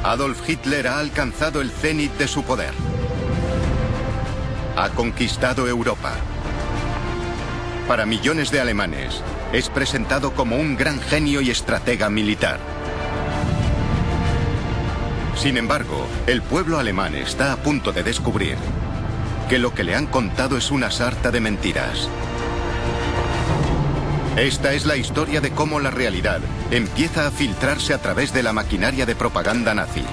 Adolf Hitler ha alcanzado el cenit de su poder. Ha conquistado Europa. Para millones de alemanes, es presentado como un gran genio y estratega militar. Sin embargo, el pueblo alemán está a punto de descubrir que lo que le han contado es una sarta de mentiras. Esta es la historia de cómo la realidad empieza a filtrarse a través de la maquinaria de propaganda nazi.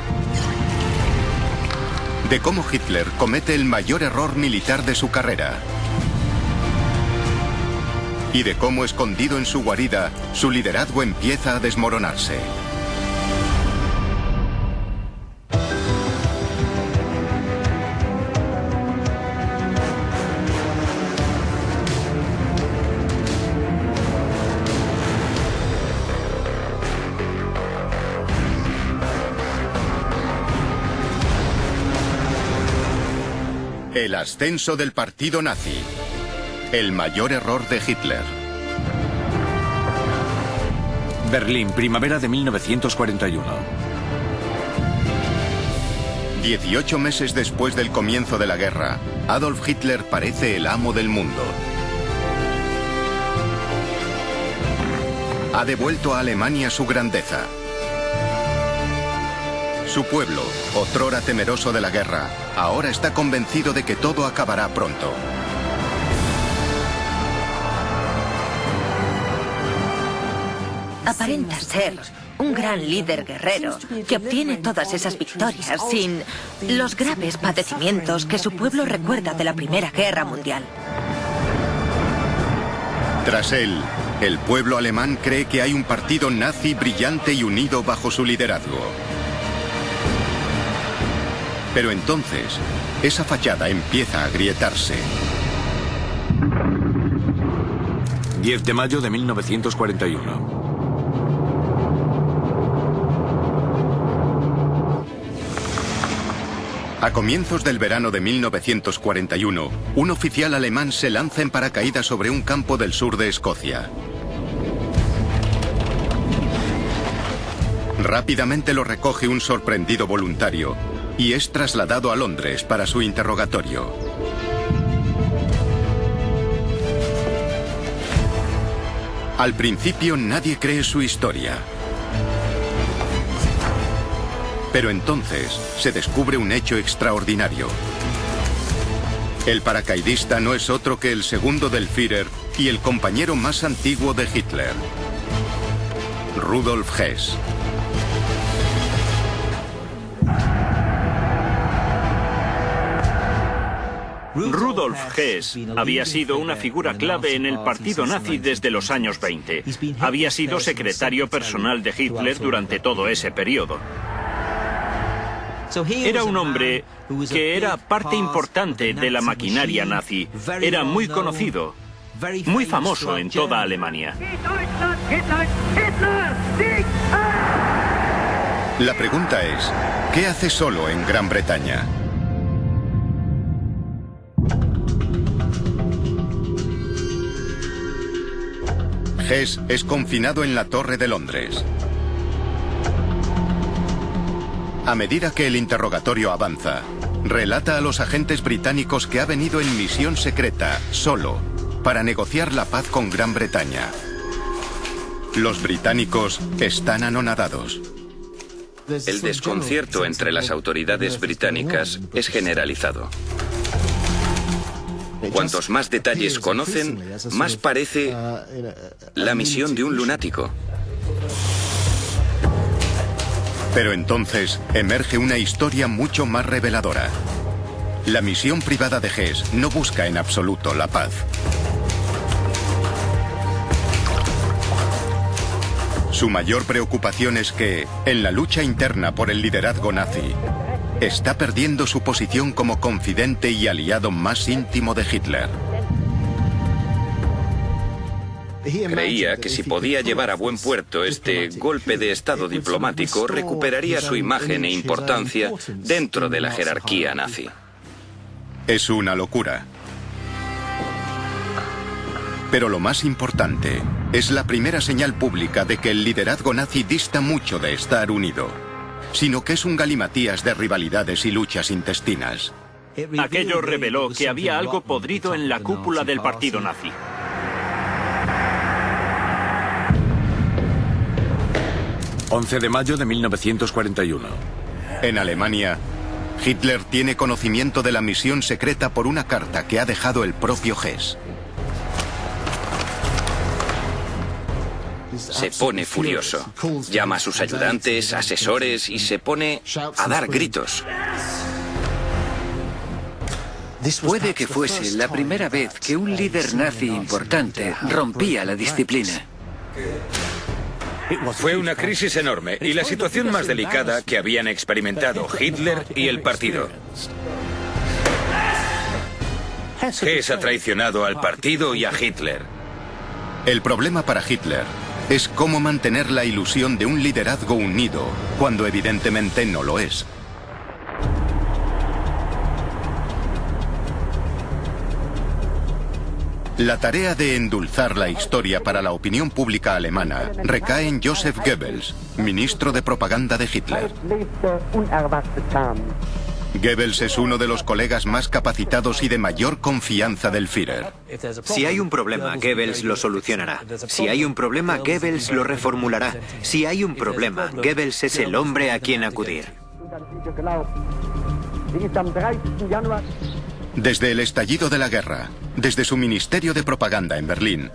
De cómo Hitler comete el mayor error militar de su carrera. Y de cómo, escondido en su guarida, su liderazgo empieza a desmoronarse. El ascenso del partido nazi. El mayor error de Hitler. Berlín, primavera de 1941. 18 meses después del comienzo de la guerra, Adolf Hitler parece el amo del mundo. Ha devuelto a Alemania su grandeza. Su pueblo, otrora temeroso de la guerra, ahora está convencido de que todo acabará pronto. Aparenta ser un gran líder guerrero que obtiene todas esas victorias sin los graves padecimientos que su pueblo recuerda de la Primera Guerra Mundial. Tras él, el pueblo alemán cree que hay un partido nazi brillante y unido bajo su liderazgo. Pero entonces, esa fachada empieza a agrietarse. 10 de mayo de 1941. A comienzos del verano de 1941, un oficial alemán se lanza en paracaídas sobre un campo del sur de Escocia. Rápidamente lo recoge un sorprendido voluntario y es trasladado a Londres para su interrogatorio. Al principio nadie cree su historia. Pero entonces se descubre un hecho extraordinario. El paracaidista no es otro que el segundo del Führer y el compañero más antiguo de Hitler, Rudolf Hess. Rudolf Hess había sido una figura clave en el partido nazi desde los años 20. Había sido secretario personal de Hitler durante todo ese periodo. Era un hombre que era parte importante de la maquinaria nazi. Era muy conocido, muy famoso en toda Alemania. La pregunta es, ¿qué hace solo en Gran Bretaña? Hess es confinado en la Torre de Londres. A medida que el interrogatorio avanza, relata a los agentes británicos que ha venido en misión secreta, solo, para negociar la paz con Gran Bretaña. Los británicos están anonadados. El desconcierto entre las autoridades británicas es generalizado. Cuantos más detalles conocen, más parece la misión de un lunático. Pero entonces emerge una historia mucho más reveladora. La misión privada de Hess no busca en absoluto la paz. Su mayor preocupación es que, en la lucha interna por el liderazgo nazi, está perdiendo su posición como confidente y aliado más íntimo de Hitler. Creía que si podía llevar a buen puerto este golpe de estado diplomático, recuperaría su imagen e importancia dentro de la jerarquía nazi. Es una locura. Pero lo más importante es la primera señal pública de que el liderazgo nazi dista mucho de estar unido. sino que es un galimatías de rivalidades y luchas intestinas. Aquello reveló que había algo podrido en la cúpula del partido nazi. ...11 de mayo de 1941. En Alemania, Hitler tiene conocimiento de la misión secreta por una carta que ha dejado el propio Hess. Se pone furioso. Llama a sus ayudantes, asesores y se pone a dar gritos. Puede que fuese la primera vez que un líder nazi importante rompía la disciplina. Fue una crisis enorme y la situación más delicada que habían experimentado Hitler y el partido. Hess ha traicionado al partido y a Hitler. El problema para Hitler es cómo mantener la ilusión de un liderazgo unido, cuando evidentemente no lo es. La tarea de endulzar la historia para la opinión pública alemana recae en Joseph Goebbels, ministro de propaganda de Hitler. Goebbels es uno de los colegas más capacitados y de mayor confianza del Führer. Si hay un problema, Goebbels lo solucionará. Si hay un problema, Goebbels lo reformulará. Si hay un problema, Goebbels es el hombre a quien acudir. Desde el estallido de la guerra, desde su ministerio de propaganda en Berlín,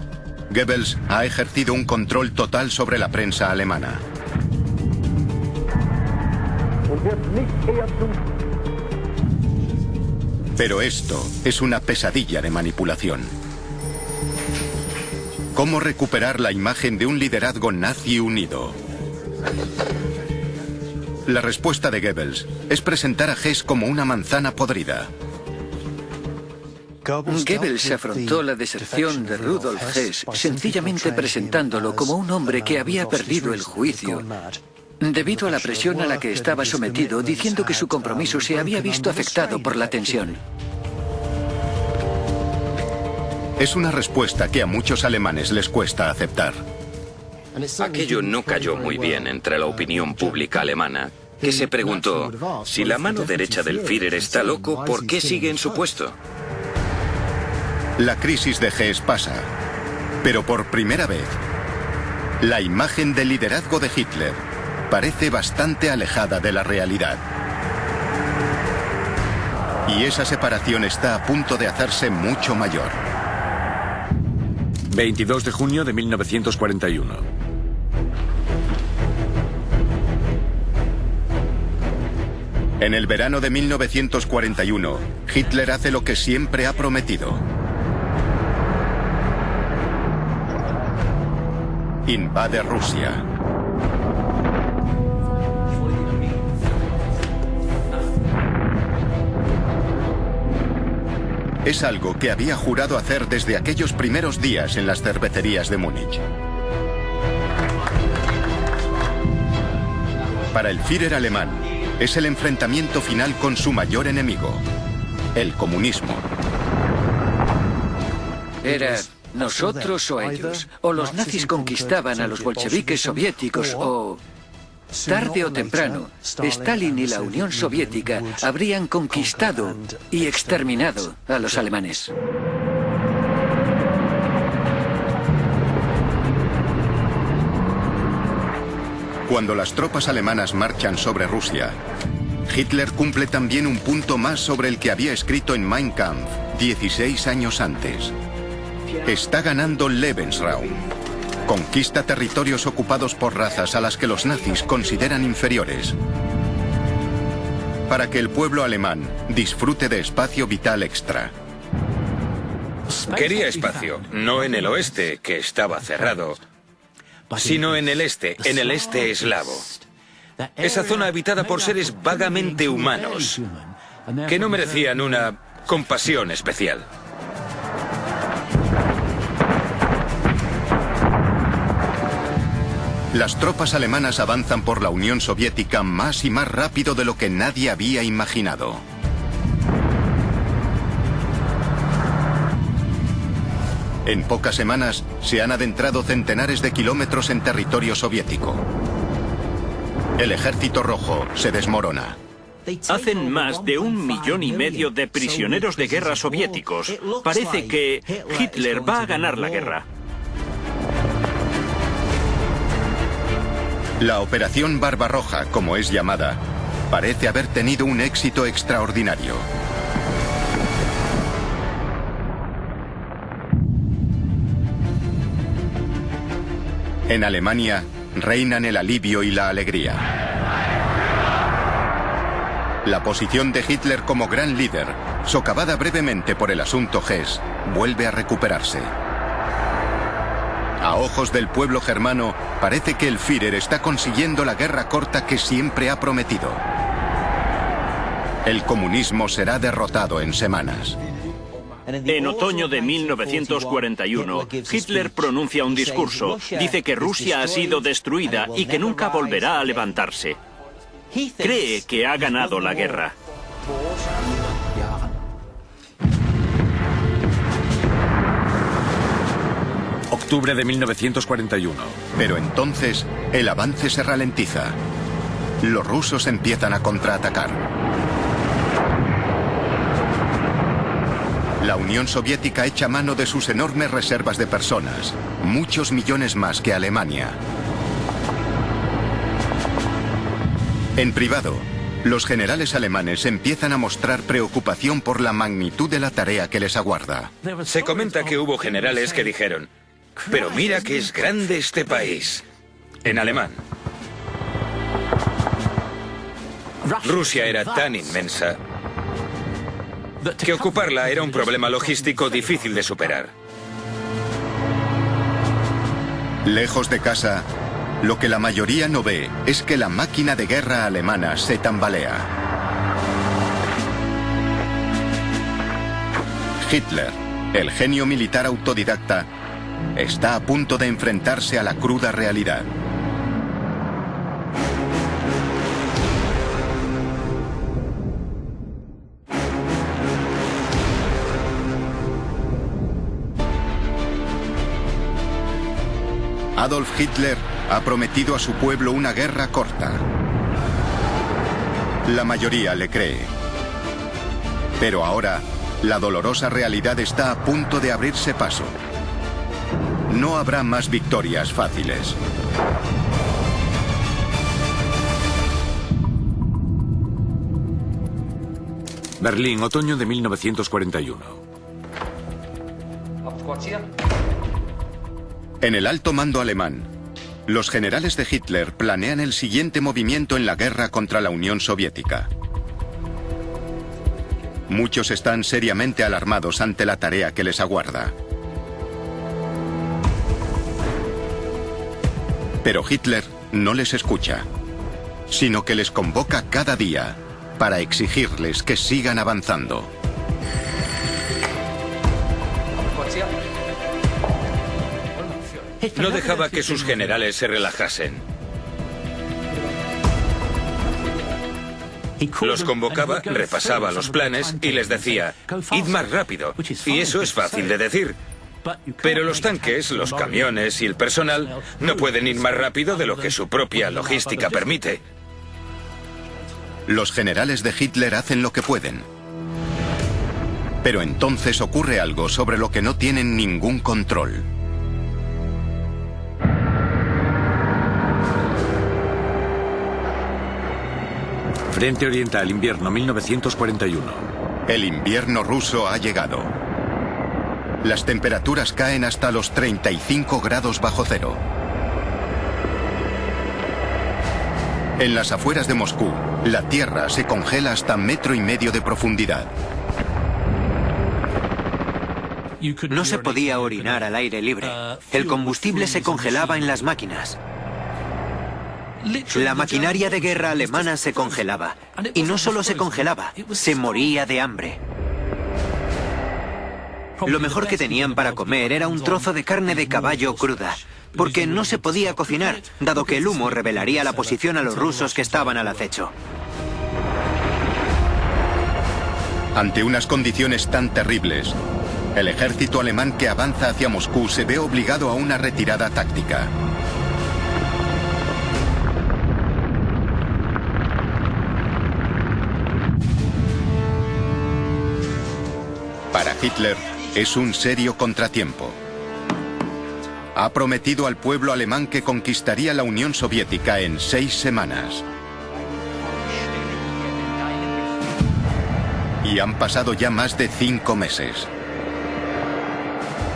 Goebbels ha ejercido un control total sobre la prensa alemana. Pero esto es una pesadilla de manipulación. ¿Cómo recuperar la imagen de un liderazgo nazi unido? La respuesta de Goebbels es presentar a Hess como una manzana podrida. Goebbels afrontó la deserción de Rudolf Hess sencillamente presentándolo como un hombre que había perdido el juicio debido a la presión a la que estaba sometido, diciendo que su compromiso se había visto afectado por la tensión. Es una respuesta que a muchos alemanes les cuesta aceptar. Aquello no cayó muy bien entre la opinión pública alemana, que se preguntó, si la mano derecha del Führer está loco, ¿por qué sigue en su puesto? La crisis de Hess pasa, pero por primera vez, la imagen del liderazgo de Hitler parece bastante alejada de la realidad. Y esa separación está a punto de hacerse mucho mayor. 22 de junio de 1941. En el verano de 1941, Hitler hace lo que siempre ha prometido. Invade Rusia. Es algo que había jurado hacer desde aquellos primeros días en las cervecerías de Múnich. Para el Führer alemán, es el enfrentamiento final con su mayor enemigo, el comunismo. Era nosotros o ellos. O los nazis conquistaban a los bolcheviques soviéticos o... Tarde o temprano, Stalin y la Unión Soviética habrían conquistado y exterminado a los alemanes. Cuando las tropas alemanas marchan sobre Rusia, Hitler cumple también un punto más sobre el que había escrito en Mein Kampf 16 años antes. Está ganando Lebensraum. Conquista territorios ocupados por razas a las que los nazis consideran inferiores, para que el pueblo alemán disfrute de espacio vital extra. Quería espacio, no en el oeste, que estaba cerrado, sino en el este eslavo. Esa zona habitada por seres vagamente humanos, que no merecían una compasión especial. Las tropas alemanas avanzan por la Unión Soviética más y más rápido de lo que nadie había imaginado. En pocas semanas se han adentrado centenares de kilómetros en territorio soviético. El ejército rojo se desmorona. Hacen más de 1,5 millones de prisioneros de guerra soviéticos. Parece que Hitler va a ganar la guerra. La Operación Barbarroja, como es llamada, parece haber tenido un éxito extraordinario. En Alemania reinan el alivio y la alegría. La posición de Hitler como gran líder, socavada brevemente por el asunto Hess, vuelve a recuperarse. A ojos del pueblo germano, parece que el Führer está consiguiendo la guerra corta que siempre ha prometido. El comunismo será derrotado en semanas. En otoño de 1941, Hitler pronuncia un discurso. Dice que Rusia ha sido destruida y que nunca volverá a levantarse. Cree que ha ganado la guerra. Octubre de 1941. Pero entonces, el avance se ralentiza. Los rusos empiezan a contraatacar. La Unión Soviética echa mano de sus enormes reservas de personas, muchos millones más que Alemania. En privado, los generales alemanes empiezan a mostrar preocupación por la magnitud de la tarea que les aguarda. Se comenta que hubo generales que dijeron: pero mira que es grande este país. En alemán. Rusia era tan inmensa que ocuparla era un problema logístico difícil de superar. Lejos de casa, lo que la mayoría no ve es que la máquina de guerra alemana se tambalea. Hitler, el genio militar autodidacta, está a punto de enfrentarse a la cruda realidad. Adolf Hitler ha prometido a su pueblo una guerra corta. La mayoría le cree. Pero ahora, la dolorosa realidad está a punto de abrirse paso. No habrá más victorias fáciles. Berlín, otoño de 1941. En el alto mando alemán, los generales de Hitler planean el siguiente movimiento en la guerra contra la Unión Soviética. Muchos están seriamente alarmados ante la tarea que les aguarda. Pero Hitler no les escucha, sino que les convoca cada día para exigirles que sigan avanzando. No dejaba que sus generales se relajasen. Los convocaba, repasaba los planes y les decía: id más rápido. Y eso es fácil de decir. Pero los tanques, los camiones y el personal no pueden ir más rápido de lo que su propia logística permite. Los generales de Hitler hacen lo que pueden. Pero entonces ocurre algo sobre lo que no tienen ningún control. Frente Oriental, invierno 1941. El invierno ruso ha llegado. Las temperaturas caen hasta los 35 grados bajo cero. En las afueras de Moscú, la tierra se congela hasta 1,5 metros de profundidad. No se podía orinar al aire libre. El combustible se congelaba en las máquinas. La maquinaria de guerra alemana se congelaba. Y no solo se congelaba, se moría de hambre. Lo mejor que tenían para comer era un trozo de carne de caballo cruda, porque no se podía cocinar, dado que el humo revelaría la posición a los rusos que estaban al acecho. Ante unas condiciones tan terribles, el ejército alemán que avanza hacia Moscú se ve obligado a una retirada táctica. Hitler es un serio contratiempo. Ha prometido al pueblo alemán que conquistaría la Unión Soviética en 6 semanas. Y han pasado ya más de 5 meses.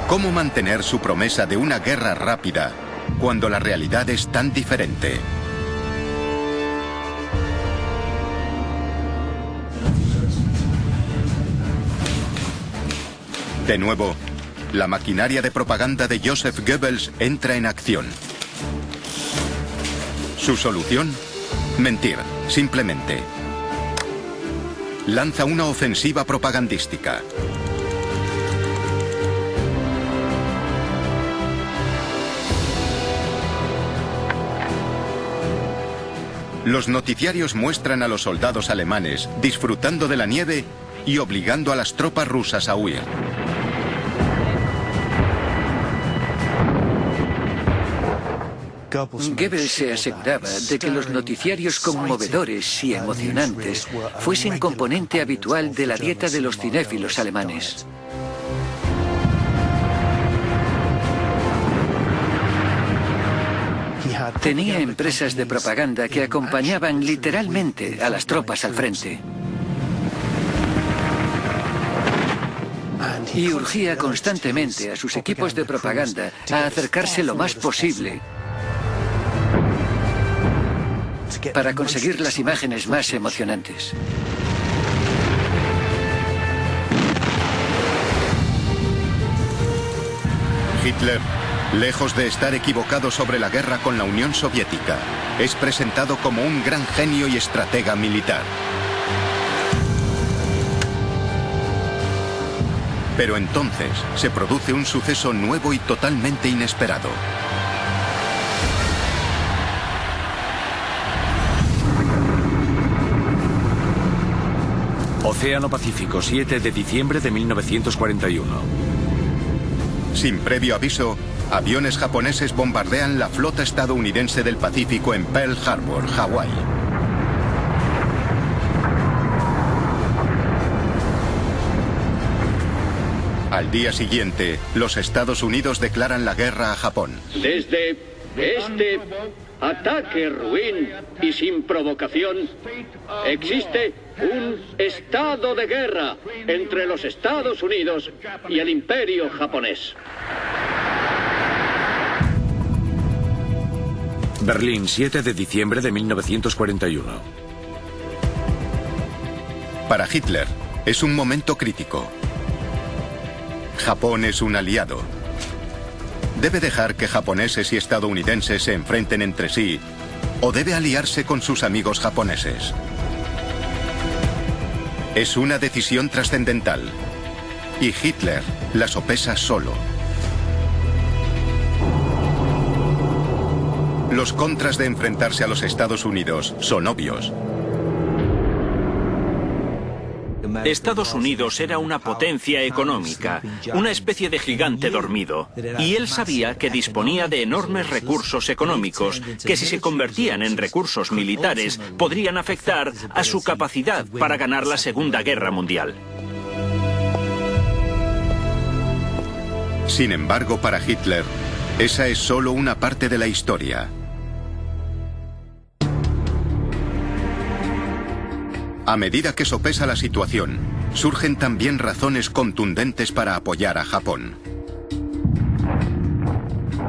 ¿Cómo mantener su promesa de una guerra rápida cuando la realidad es tan diferente? De nuevo, la maquinaria de propaganda de Joseph Goebbels entra en acción. ¿Su solución? Mentir, simplemente. Lanza una ofensiva propagandística. Los noticiarios muestran a los soldados alemanes disfrutando de la nieve y obligando a las tropas rusas a huir. Goebbels se aseguraba de que los noticiarios conmovedores y emocionantes fuesen componente habitual de la dieta de los cinéfilos alemanes. Tenía empresas de propaganda que acompañaban literalmente a las tropas al frente. Y urgía constantemente a sus equipos de propaganda a acercarse lo más posible para conseguir las imágenes más emocionantes. Hitler, lejos de estar equivocado sobre la guerra con la Unión Soviética, es presentado como un gran genio y estratega militar. Pero entonces se produce un suceso nuevo y totalmente inesperado. Océano Pacífico, 7 de diciembre de 1941. Sin previo aviso, aviones japoneses bombardean la flota estadounidense del Pacífico en Pearl Harbor, Hawái. Al día siguiente, los Estados Unidos declaran la guerra a Japón. Desde este ataque ruin y sin provocación, existe un estado de guerra entre los Estados Unidos y el Imperio japonés. Berlín, 7 de diciembre de 1941. Para Hitler, es un momento crítico. Japón es un aliado. ¿Debe dejar que japoneses y estadounidenses se enfrenten entre sí o debe aliarse con sus amigos japoneses? Es una decisión trascendental y Hitler la sopesa solo. Los contras de enfrentarse a los Estados Unidos son obvios. Estados Unidos era una potencia económica, una especie de gigante dormido, y él sabía que disponía de enormes recursos económicos que, si se convertían en recursos militares, podrían afectar a su capacidad para ganar la Segunda Guerra Mundial. Sin embargo, para Hitler, esa es solo una parte de la historia. A medida que sopesa la situación, surgen también razones contundentes para apoyar a Japón.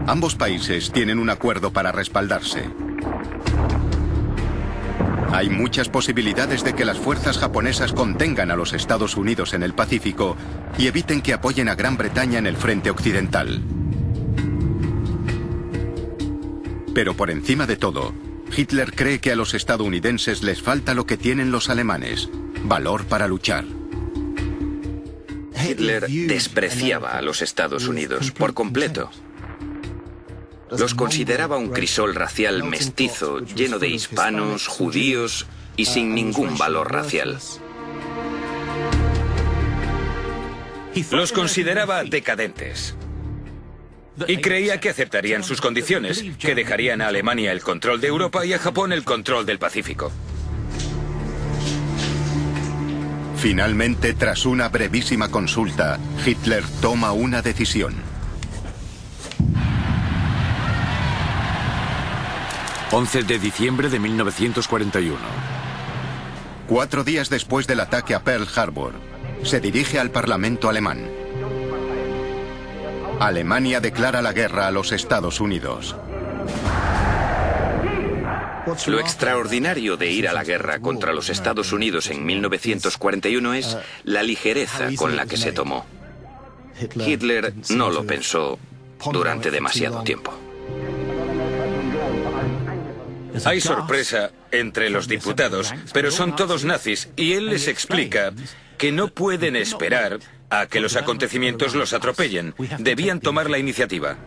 Ambos países tienen un acuerdo para respaldarse. Hay muchas posibilidades de que las fuerzas japonesas contengan a los Estados Unidos en el Pacífico y eviten que apoyen a Gran Bretaña en el frente occidental. Pero por encima de todo, Hitler cree que a los estadounidenses les falta lo que tienen los alemanes: valor para luchar. Hitler despreciaba a los Estados Unidos por completo. Los consideraba un crisol racial mestizo, lleno de hispanos, judíos y sin ningún valor racial. Los consideraba decadentes. Y creía que aceptarían sus condiciones, que dejarían a Alemania el control de Europa y a Japón el control del Pacífico. Finalmente, tras una brevísima consulta, Hitler toma una decisión. 11 de diciembre de 1941. 4 días después del ataque a Pearl Harbor, se dirige al Parlamento alemán. Alemania declara la guerra a los Estados Unidos. Lo extraordinario de ir a la guerra contra los Estados Unidos en 1941 es la ligereza con la que se tomó. Hitler no lo pensó durante demasiado tiempo. Hay sorpresa entre los diputados, pero son todos nazis, y él les explica que no pueden esperar a que los acontecimientos los atropellen. Debían tomar la iniciativa.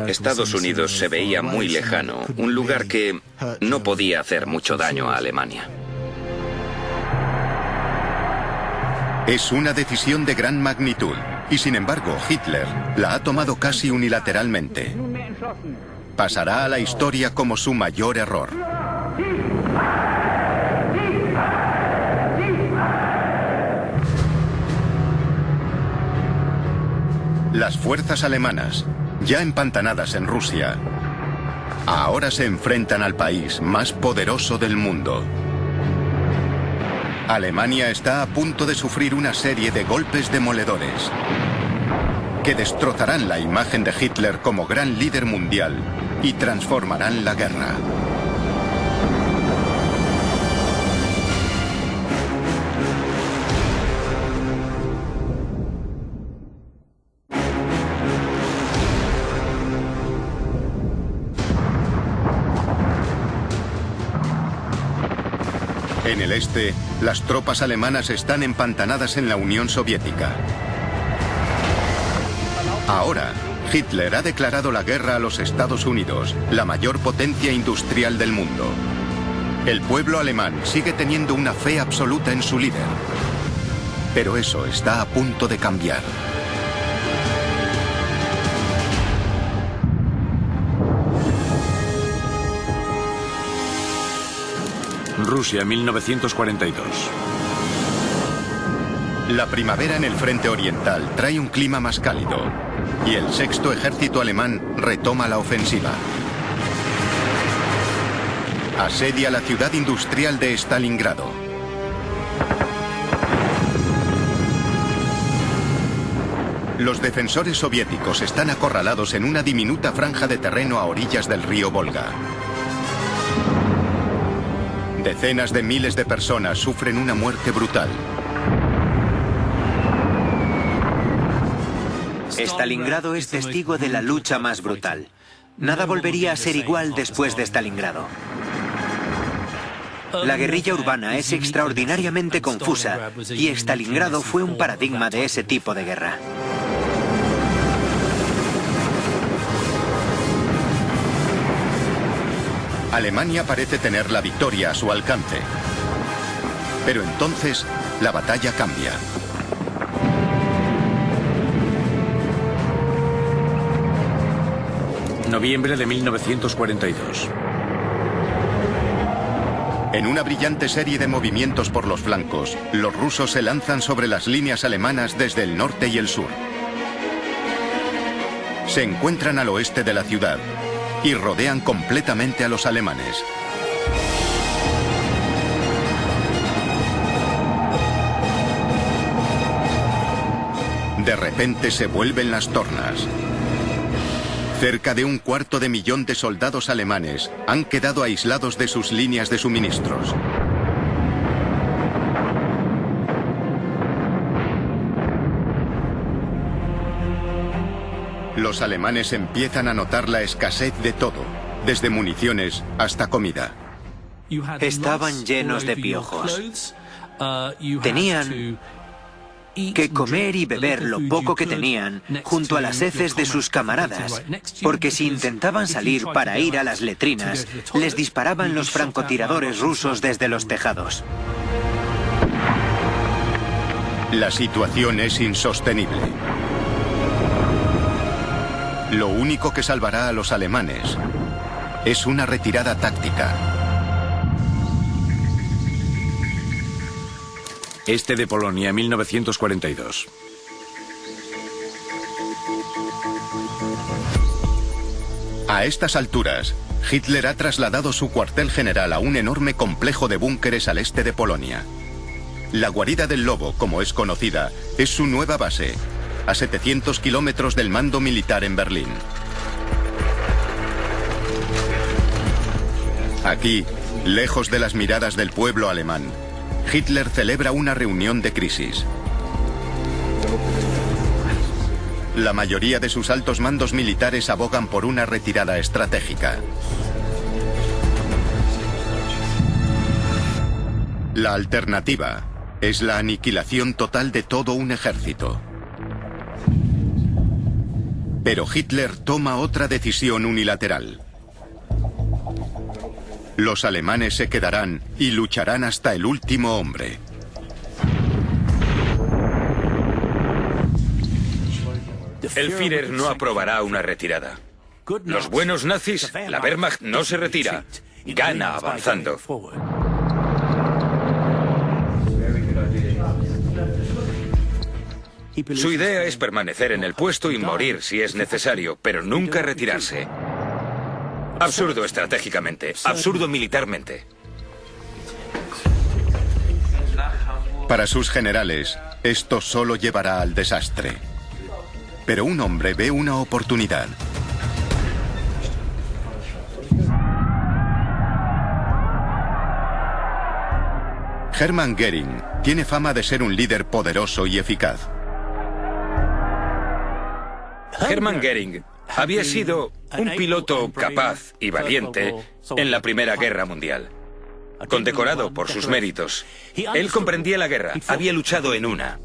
Estados Unidos se veía muy lejano, un lugar que no podía hacer mucho daño a Alemania. Es una decisión de gran magnitud, y sin embargo Hitler la ha tomado casi unilateralmente. Pasará a la historia como su mayor error. Las fuerzas alemanas, ya empantanadas en Rusia, ahora se enfrentan al país más poderoso del mundo. Alemania está a punto de sufrir una serie de golpes demoledores que destrozarán la imagen de Hitler como gran líder mundial y transformarán la guerra. En el este, las tropas alemanas están empantanadas en la Unión Soviética. Ahora, Hitler ha declarado la guerra a los Estados Unidos, la mayor potencia industrial del mundo. El pueblo alemán sigue teniendo una fe absoluta en su líder. Pero eso está a punto de cambiar. Rusia, 1942. La primavera en el frente oriental trae un clima más cálido y el sexto ejército alemán retoma la ofensiva. Asedia la ciudad industrial de Stalingrado. Los defensores soviéticos están acorralados en una diminuta franja de terreno a orillas del río Volga. Decenas de miles de personas sufren una muerte brutal. Stalingrado es testigo de la lucha más brutal. Nada volvería a ser igual después de Stalingrado. La guerrilla urbana es extraordinariamente confusa y Stalingrado fue un paradigma de ese tipo de guerra. Alemania parece tener la victoria a su alcance. Pero entonces, la batalla cambia. Noviembre de 1942. En una brillante serie de movimientos por los flancos, los rusos se lanzan sobre las líneas alemanas desde el norte y el sur. Se encuentran al oeste de la ciudad y rodean completamente a los alemanes. De repente se vuelven las tornas. Cerca de 250.000 de soldados alemanes han quedado aislados de sus líneas de suministros. Los alemanes empiezan a notar la escasez de todo, desde municiones hasta comida. Estaban llenos de piojos. Tenían que comer y beber lo poco que tenían junto a las heces de sus camaradas, porque si intentaban salir para ir a las letrinas, les disparaban los francotiradores rusos desde los tejados. La situación es insostenible. Lo único que salvará a los alemanes es una retirada táctica. Este de Polonia, 1942. A estas alturas, Hitler ha trasladado su cuartel general a un enorme complejo de búnkeres al este de Polonia. La guarida del lobo, como es conocida, es su nueva base, a 700 kilómetros del mando militar en Berlín. Aquí, lejos de las miradas del pueblo alemán, Hitler celebra una reunión de crisis. La mayoría de sus altos mandos militares abogan por una retirada estratégica. La alternativa es la aniquilación total de todo un ejército. Pero Hitler toma otra decisión unilateral. Los alemanes se quedarán y lucharán hasta el último hombre. El Führer no aprobará una retirada. Los buenos nazis, la Wehrmacht no se retira, gana avanzando. Su idea es permanecer en el puesto y morir si es necesario, pero nunca retirarse. Absurdo estratégicamente, absurdo militarmente. Para sus generales, esto solo llevará al desastre. Pero un hombre ve una oportunidad. Hermann Göring tiene fama de ser un líder poderoso y eficaz. Hermann Göring había sido un piloto capaz y valiente en la Primera Guerra Mundial, condecorado por sus méritos. Él comprendía la guerra, había luchado en una.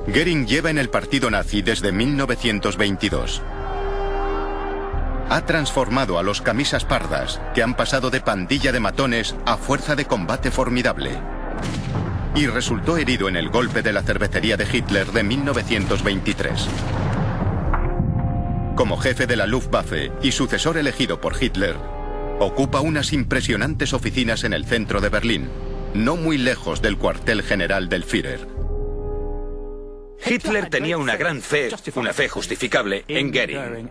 Göring lleva en el partido nazi desde 1922. Ha transformado a los camisas pardas, que han pasado de pandilla de matones a fuerza de combate formidable. Y resultó herido en el golpe de la cervecería de Hitler de 1923. Como jefe de la Luftwaffe y sucesor elegido por Hitler, ocupa unas impresionantes oficinas en el centro de Berlín, no muy lejos del cuartel general del Führer. Hitler tenía una gran fe, una fe justificable, en Göring.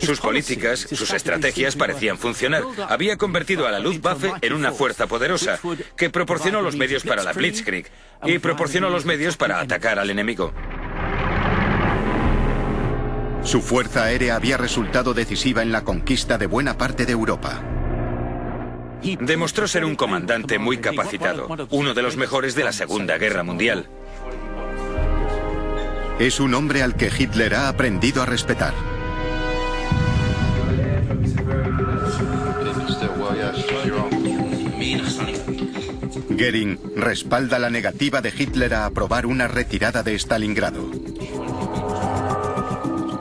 Sus políticas, sus estrategias parecían funcionar. Había convertido a la Luftwaffe en una fuerza poderosa que proporcionó los medios para la Blitzkrieg y proporcionó los medios para atacar al enemigo. Su fuerza aérea había resultado decisiva en la conquista de buena parte de Europa. Demostró ser un comandante muy capacitado, uno de los mejores de la Segunda Guerra Mundial. Es un hombre al que Hitler ha aprendido a respetar. Göring respalda la negativa de Hitler a aprobar una retirada de Stalingrado.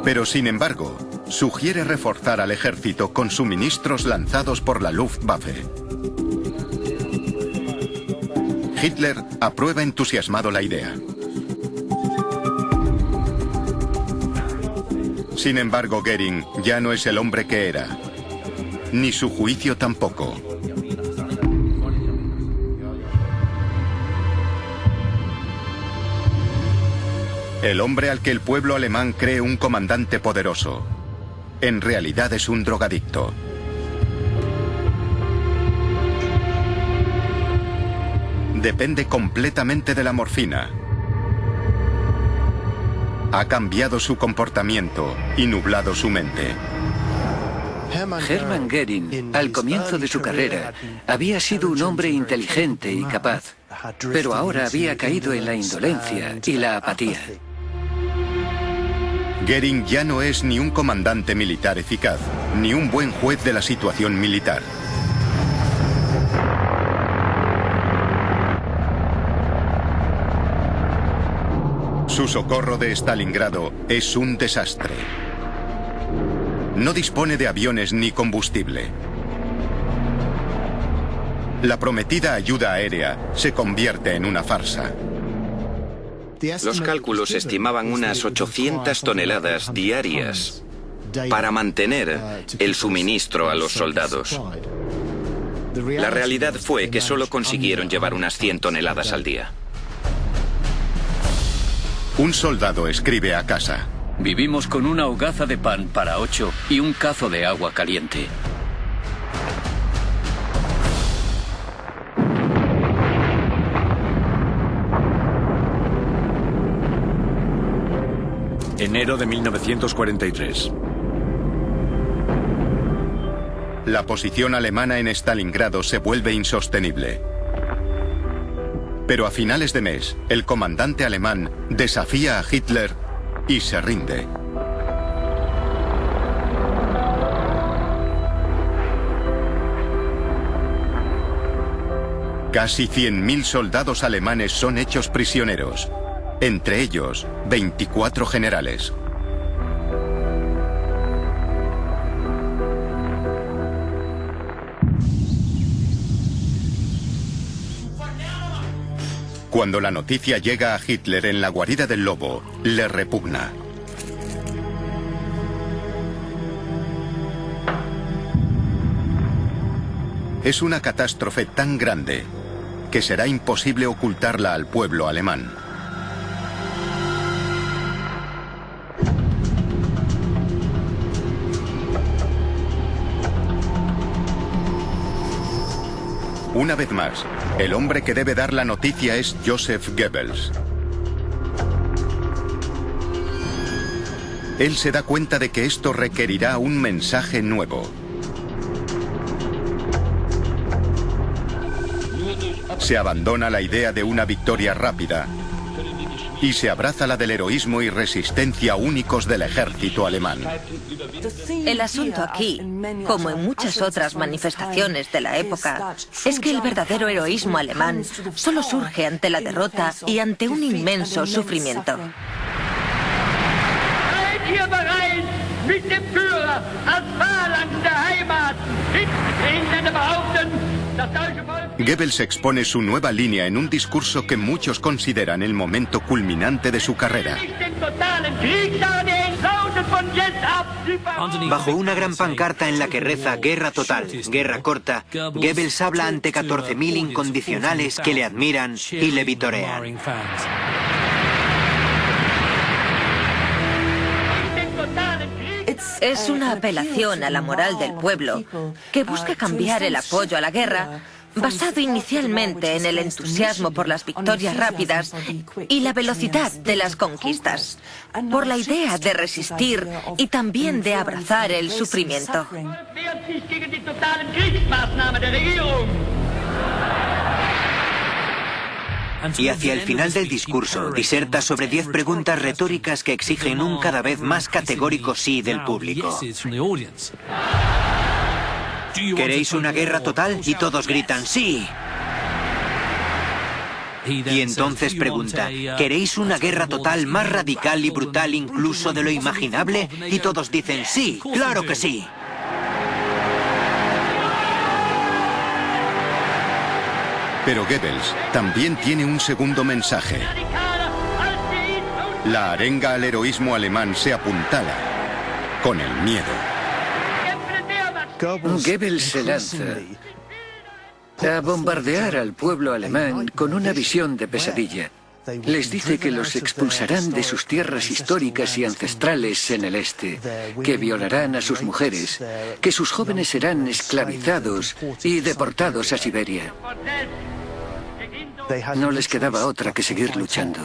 Pero sin embargo, sugiere reforzar al ejército con suministros lanzados por la Luftwaffe. Hitler aprueba entusiasmado la idea. Sin embargo, Göring ya no es el hombre que era, ni su juicio tampoco. El hombre al que el pueblo alemán cree un comandante poderoso, en realidad es un drogadicto. Depende completamente de la morfina. Ha cambiado su comportamiento y nublado su mente. Hermann Göring, al comienzo de su carrera, había sido un hombre inteligente y capaz, pero ahora había caído en la indolencia y la apatía. Göring ya no es ni un comandante militar eficaz, ni un buen juez de la situación militar. Su socorro de Stalingrado es un desastre. No dispone de aviones ni combustible. La prometida ayuda aérea se convierte en una farsa. Los cálculos estimaban unas 800 toneladas diarias para mantener el suministro a los soldados. La realidad fue que solo consiguieron llevar unas 100 toneladas al día. Un soldado escribe a casa. Vivimos con una hogaza de pan para 8 y un cazo de agua caliente. Enero de 1943. La posición alemana en Stalingrado se vuelve insostenible. Pero a finales de mes, el comandante alemán desafía a Hitler y se rinde. Casi 100.000 soldados alemanes son hechos prisioneros, entre ellos 24 generales. Cuando la noticia llega a Hitler en la guarida del lobo, le repugna. Es una catástrofe tan grande que será imposible ocultarla al pueblo alemán. Una vez más, el hombre que debe dar la noticia es Joseph Goebbels. Él se da cuenta de que esto requerirá un mensaje nuevo. Se abandona la idea de una victoria rápida y se abraza la del heroísmo y resistencia únicos del ejército alemán. El asunto aquí, como en muchas otras manifestaciones de la época, es que el verdadero heroísmo alemán solo surge ante la derrota y ante un inmenso sufrimiento. Goebbels expone su nueva línea en un discurso que muchos consideran el momento culminante de su carrera. Bajo una gran pancarta en la que reza "Guerra total, guerra corta", Goebbels habla ante 14.000 incondicionales que le admiran y le vitorean. Es una apelación a la moral del pueblo que busca cambiar el apoyo a la guerra, basado inicialmente en el entusiasmo por las victorias rápidas y la velocidad de las conquistas, por la idea de resistir y también de abrazar el sufrimiento. Y hacia el final del discurso diserta sobre 10 preguntas retóricas que exigen un cada vez más categórico sí del público. ¿Queréis una guerra total? Y todos gritan ¡sí! Y entonces pregunta, ¿queréis una guerra total más radical y brutal incluso de lo imaginable? Y todos dicen ¡sí! ¡Claro que sí! Pero Goebbels también tiene un segundo mensaje. La arenga al heroísmo alemán se apuntala con el miedo. Goebbels se lanza a bombardear al pueblo alemán con una visión de pesadilla. Les dice que los expulsarán de sus tierras históricas y ancestrales en el este, que violarán a sus mujeres, que sus jóvenes serán esclavizados y deportados a Siberia. No les quedaba otra que seguir luchando.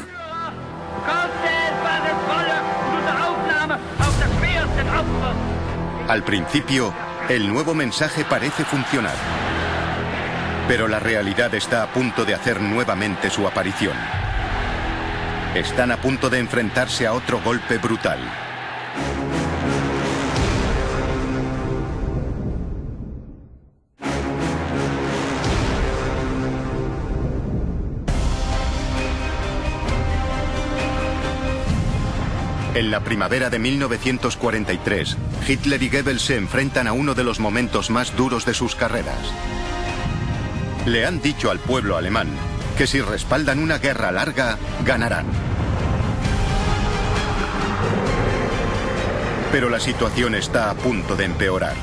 Al principio, el nuevo mensaje parece funcionar. Pero la realidad está a punto de hacer nuevamente su aparición. Están a punto de enfrentarse a otro golpe brutal. En la primavera de 1943, Hitler y Goebbels se enfrentan a uno de los momentos más duros de sus carreras. Le han dicho al pueblo alemán que si respaldan una guerra larga, ganarán. Pero la situación está a punto de empeorar.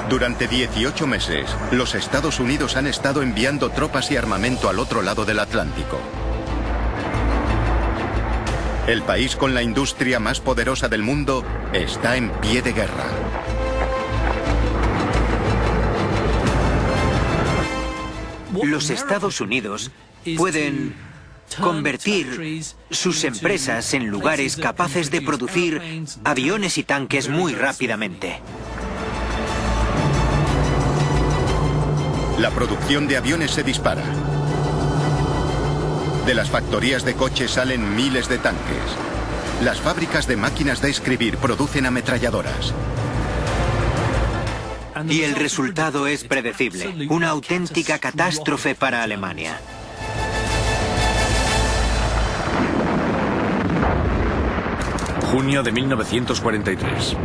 Durante 18 meses, los Estados Unidos han estado enviando tropas y armamento al otro lado del Atlántico. El país con la industria más poderosa del mundo está en pie de guerra. Los Estados Unidos pueden convertir sus empresas en lugares capaces de producir aviones y tanques muy rápidamente. La producción de aviones se dispara. De las factorías de coches salen miles de tanques. Las fábricas de máquinas de escribir producen ametralladoras. Y el resultado es predecible, una auténtica catástrofe para Alemania. Junio de 1943.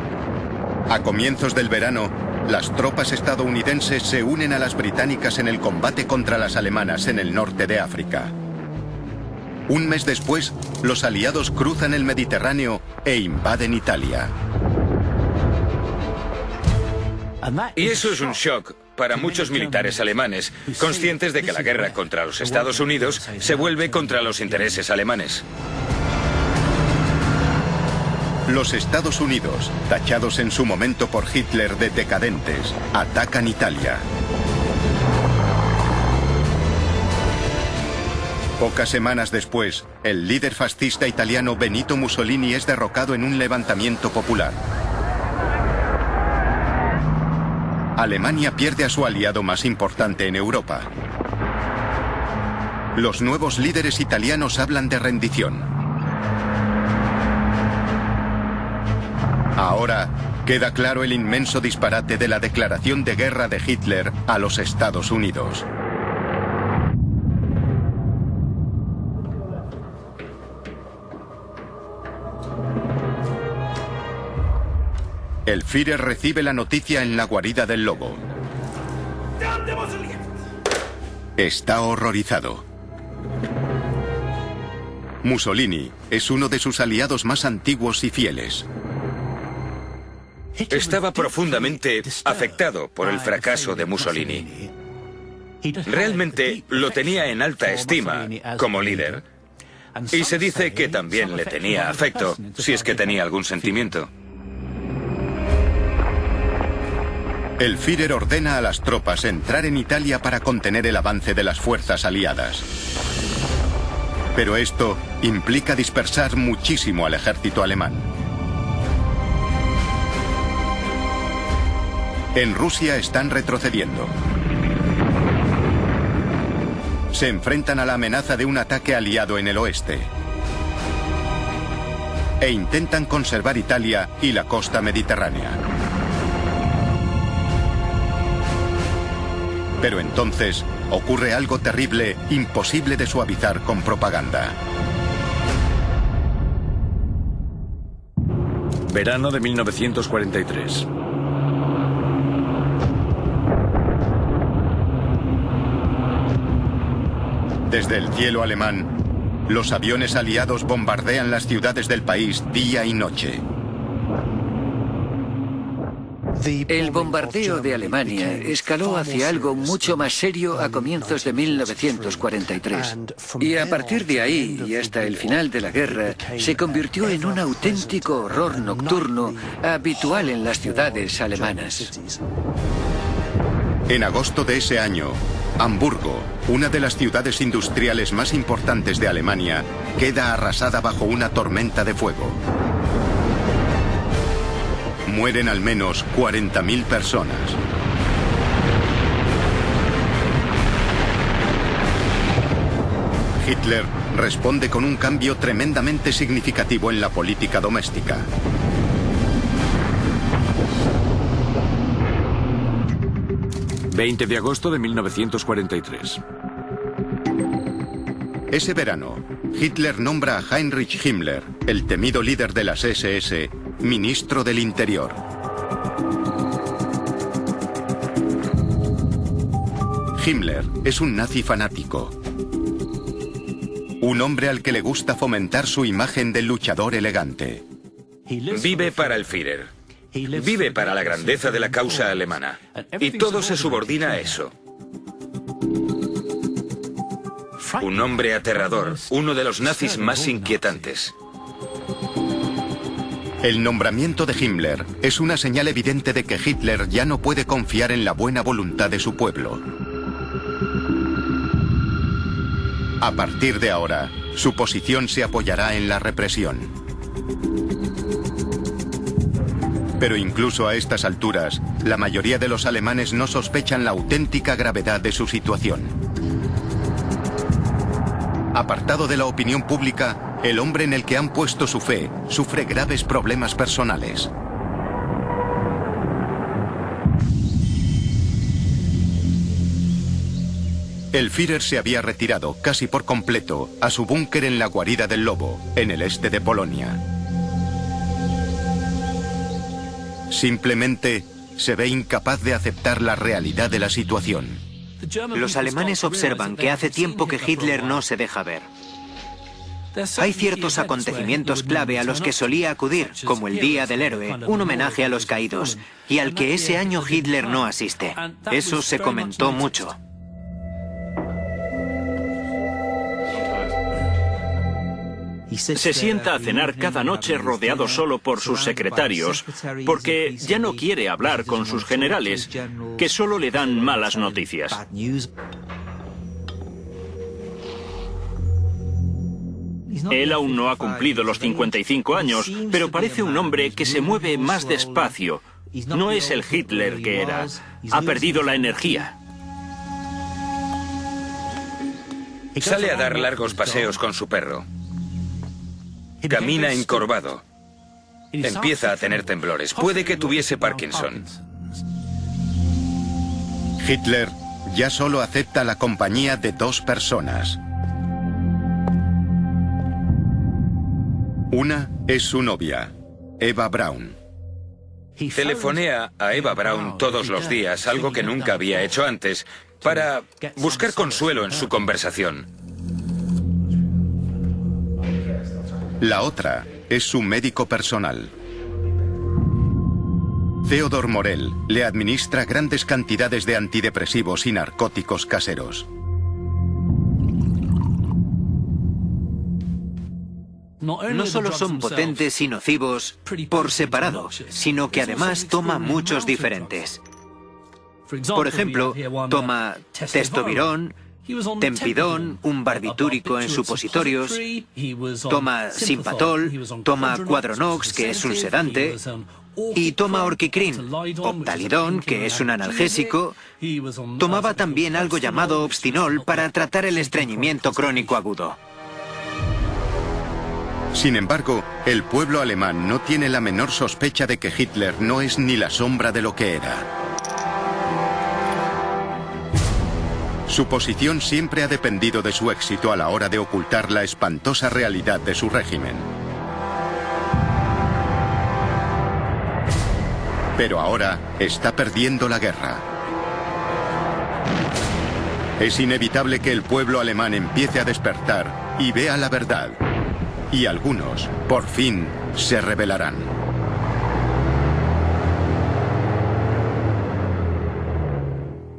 A comienzos del verano, las tropas estadounidenses se unen a las británicas en el combate contra las alemanas en el norte de África. Un mes después, los aliados cruzan el Mediterráneo e invaden Italia. Y eso es un shock para muchos militares alemanes, conscientes de que la guerra contra los Estados Unidos se vuelve contra los intereses alemanes. Los Estados Unidos, tachados en su momento por Hitler de decadentes, atacan Italia. Pocas semanas después, el líder fascista italiano Benito Mussolini es derrocado en un levantamiento popular. Alemania pierde a su aliado más importante en Europa. Los nuevos líderes italianos hablan de rendición. Ahora queda claro el inmenso disparate de la declaración de guerra de Hitler a los Estados Unidos. El Führer recibe la noticia en la guarida del lobo. Está horrorizado. Mussolini es uno de sus aliados más antiguos y fieles. Estaba profundamente afectado por el fracaso de Mussolini. Realmente lo tenía en alta estima como líder. Y se dice que también le tenía afecto, si es que tenía algún sentimiento. El Führer ordena a las tropas entrar en Italia para contener el avance de las fuerzas aliadas. Pero esto implica dispersar muchísimo al ejército alemán. En Rusia están retrocediendo. Se enfrentan a la amenaza de un ataque aliado en el oeste. E intentan conservar Italia y la costa mediterránea. Pero entonces ocurre algo terrible, imposible de suavizar con propaganda. Verano de 1943. Desde el cielo alemán, los aviones aliados bombardean las ciudades del país día y noche. El bombardeo de Alemania escaló hacia algo mucho más serio a comienzos de 1943. Y a partir de ahí y hasta el final de la guerra, se convirtió en un auténtico horror nocturno habitual en las ciudades alemanas. En agosto de ese año, Hamburgo, una de las ciudades industriales más importantes de Alemania, queda arrasada bajo una tormenta de fuego. Mueren al menos 40.000 personas. Hitler responde con un cambio tremendamente significativo en la política doméstica. ...20 de agosto de 1943. Ese verano, Hitler nombra a Heinrich Himmler, el temido líder de las SS, ministro del Interior. Himmler es un nazi fanático. Un hombre al que le gusta fomentar su imagen de luchador elegante. Vive para el Führer. Vive para la grandeza de la causa alemana. Y todo se subordina a eso. Un hombre aterrador, uno de los nazis más inquietantes. El nombramiento de Himmler es una señal evidente de que Hitler ya no puede confiar en la buena voluntad de su pueblo. A partir de ahora, su posición se apoyará en la represión. Pero incluso a estas alturas, la mayoría de los alemanes no sospechan la auténtica gravedad de su situación. Apartado de la opinión pública, el hombre en el que han puesto su fe sufre graves problemas personales. El Führer se había retirado casi por completo a su búnker en la guarida del lobo, en el este de Polonia. Simplemente se ve incapaz de aceptar la realidad de la situación. Los alemanes observan que hace tiempo que Hitler no se deja ver. Hay ciertos acontecimientos clave a los que solía acudir, como el Día del Héroe, un homenaje a los caídos, y al que ese año Hitler no asiste. Eso se comentó mucho. Se sienta a cenar cada noche rodeado solo por sus secretarios, porque ya no quiere hablar con sus generales, que solo le dan malas noticias. Él aún no ha cumplido los 55 años, pero parece un hombre que se mueve más despacio. No es el Hitler que era. Ha perdido la energía. Sale a dar largos paseos con su perro. Camina encorvado. Empieza a tener temblores. Puede que tuviese Parkinson. Hitler ya solo acepta la compañía de dos personas. Una es su novia, Eva Braun. Telefonea a Eva Braun todos los días, algo que nunca había hecho antes, para buscar consuelo en su conversación. La otra es su médico personal. Theodor Morell le administra grandes cantidades de antidepresivos y narcóticos caseros. No solo son potentes y nocivos por separado, sino que además toma muchos diferentes. Por ejemplo, toma testovirón, tempidón, un barbitúrico en supositorios, toma simpatol, toma quadronox, que es un sedante, y toma orquicrin, optalidón, que es un analgésico. Tomaba también algo llamado obstinol para tratar el estreñimiento crónico agudo. Sin embargo, el pueblo alemán no tiene la menor sospecha de que Hitler no es ni la sombra de lo que era. Su posición siempre ha dependido de su éxito a la hora de ocultar la espantosa realidad de su régimen. Pero ahora está perdiendo la guerra. Es inevitable que el pueblo alemán empiece a despertar y vea la verdad. Y algunos, por fin, se rebelarán.